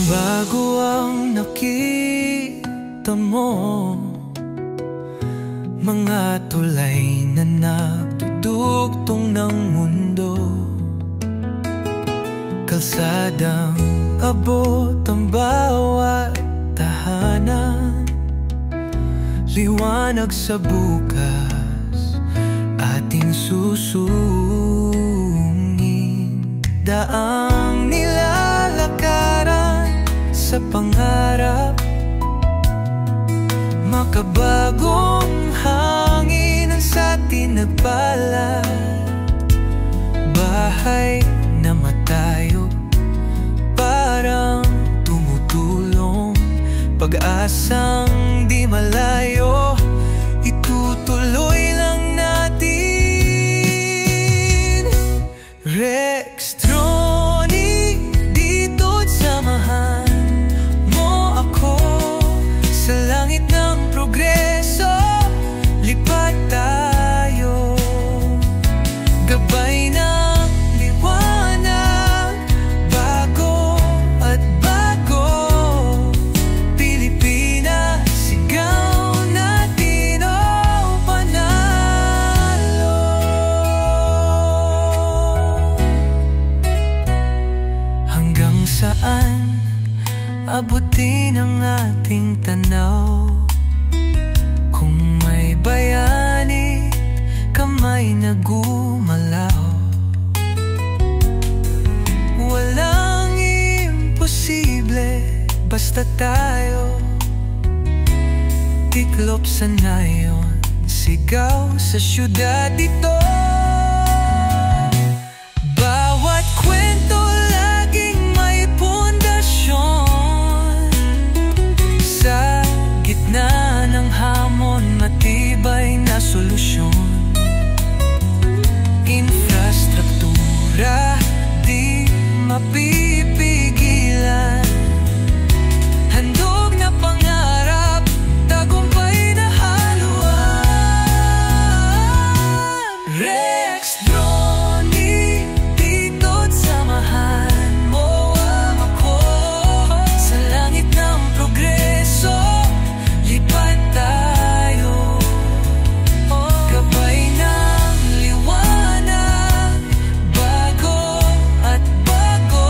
Bago ang nakita mo, mga tulay na nagdudugtong ng mundo, kalsadang abot ang bawat tahanan, liwanag sa bukas ating susungin. Daang nilalakaran sa pangarap, makabagong hangin ang sa atin nagbalad. Bahay na matayo, parang tumutulong, pag-asang di malayo, itutuloy lang natin. Rextronic, dito't samahan mo ako sa langit ng progreso. Lipat tayo, gabay ng liwanag, bago at bago. Pilipinas, sigaw natin, oh, panalo. Hanggang saan abutin ang ating tanaw? Kung may bayani, kamay na gumalaw. Walang imposible, basta tayo tiklop sa nayon, sigaw sa syudad dito. Bawat kwento laging may pundasyon, sa gitna ng hamon matibay na solusyon. Infrastruktura di mapipigilan, handog na pangarap, tagumpay na haluan. Rextronic, dito't samahan mo ako sa langit ng progreso. Lipat tayo, gabay ng liwanag, bago at bago.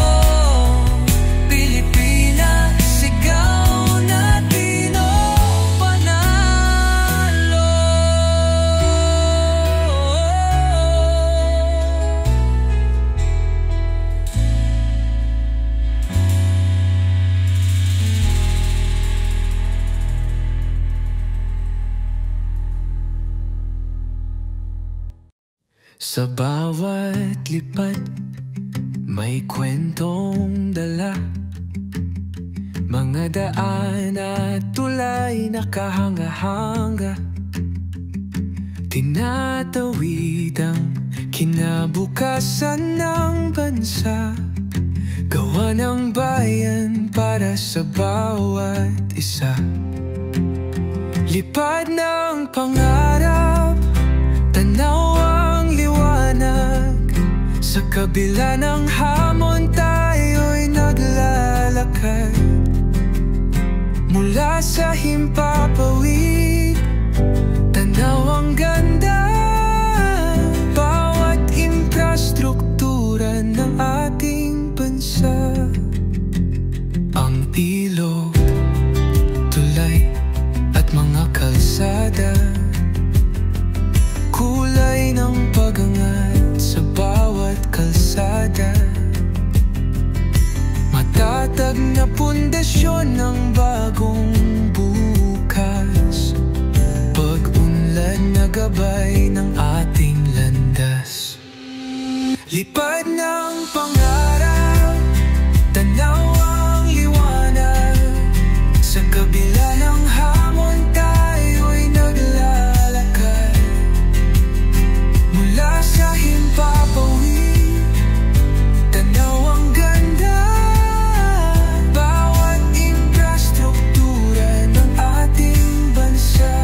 Pilipinas, sigaw natin, oh, panalo. Sa bawat lipat, may kwentong dala, mga daan at tulay na kahanga-hanga, tinatawid ang kinabukasan ng bansa, gawa ng bayan para sa bawat isa. Lipad ng pangarap, tanaw ang liwanag, sa kabila ng hamon tayo'y naglalakad. Mula sa himpapawid, tanaw ang ganda, bawat infrastruktura ng ating bansa. Ang ilog, tulay at mga kalsada, kulay ng pag-angat sa bawat kalsada. Matatag na pundasyon ng bagong bukas, pag-unlad na gabay ng ating landas. Lipad ng pangarap, tanaw ang liwanag, sa kabila ng hamon tayo'y naglalakad. Mula sa himpapawid, tanaw ang ganda, bawat infrastruktura ng ating bansa.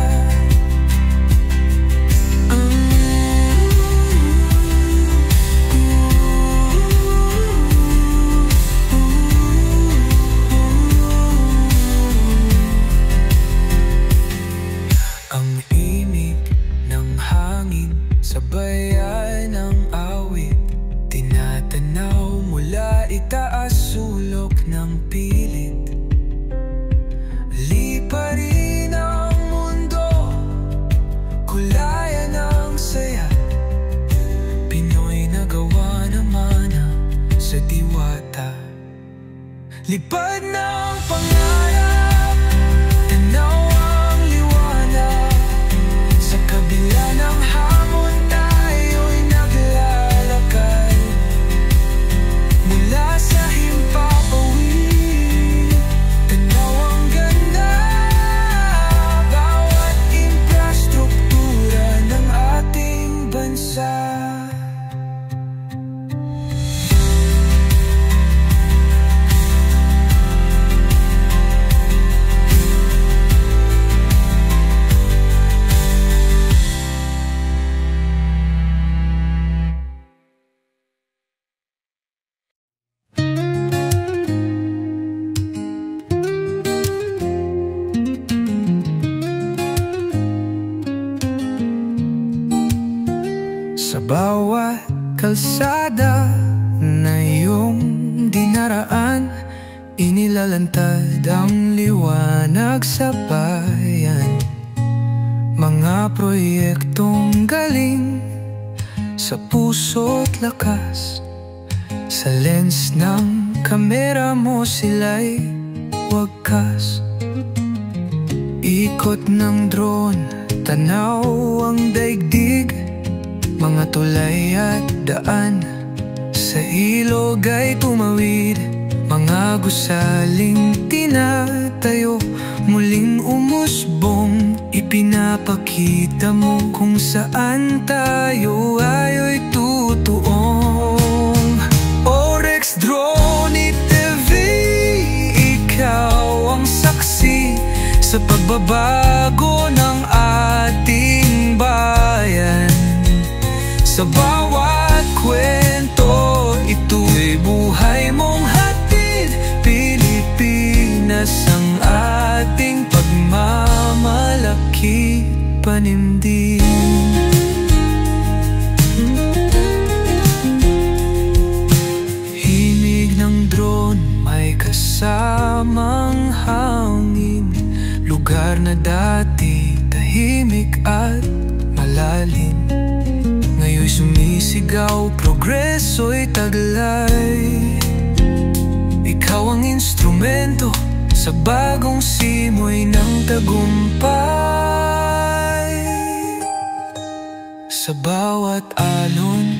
pilit. Liparin ang mundo, kulayan ang saya. Pinoy na gawa naman sa diwata. Lipad ng pangarap, tanaw ang liwanag. Sa kabila ng hamon tayo'y naglalakad. Mula sa himpapawid, tanaw ang ganda. Bawat infrastruktura ng ating bansa. Sa bawat kalsada na iyong dinaraan, inilalantad ang liwanag sa bayan. Mga proyektong galing sa puso't lakas. Sa lens ng kamera mo sila'y wagkas. Ikot ng drone, tanaw ang daigdig. Mga tulay at daan sa ilog ay tumawid. Mga gusaling tinatayo, muling umusbong. Ipinapakita mo kung saan tayo ayo'y tutuong. Orex Drone TV, ikaw ang saksi sa pagbabago ng ating bayan. Sa bawat kwento, ito'y buhay mong hatid. Pilipinas ang ating pagmamalaki, panindig. Himig ng drone may kasamang hangin. Lugar na dati tahimik at malalim, ngayon'y sumisigaw, progreso'y taglay. Ikaw ang instrumento sa bagong simoy ng tagumpay. Sa bawat alon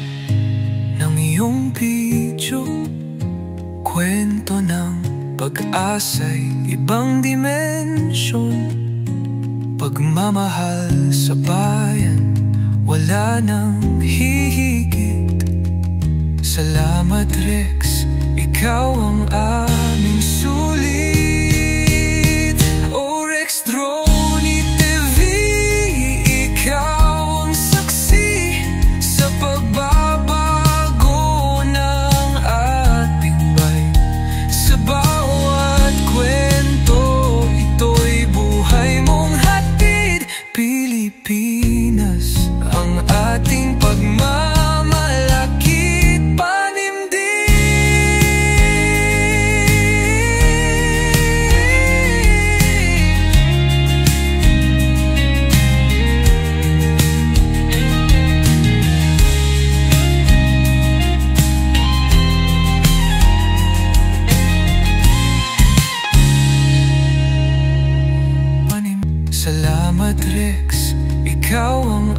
ng iyong video, kwento ng pag-asa'y ibang dimensyon. Pagmamahal sa bayan, wala nang hihigit. Salamat Rex, ikaw ang aming sulit. O Rex Drone TV, ikaw ang saksi sa pagbabago ng ating bayan. Sa bawat kwento, ito'y buhay mong hatid. Pilipinas ang ating pagmamalaki, panindig. Salamat Rex, ikaw ang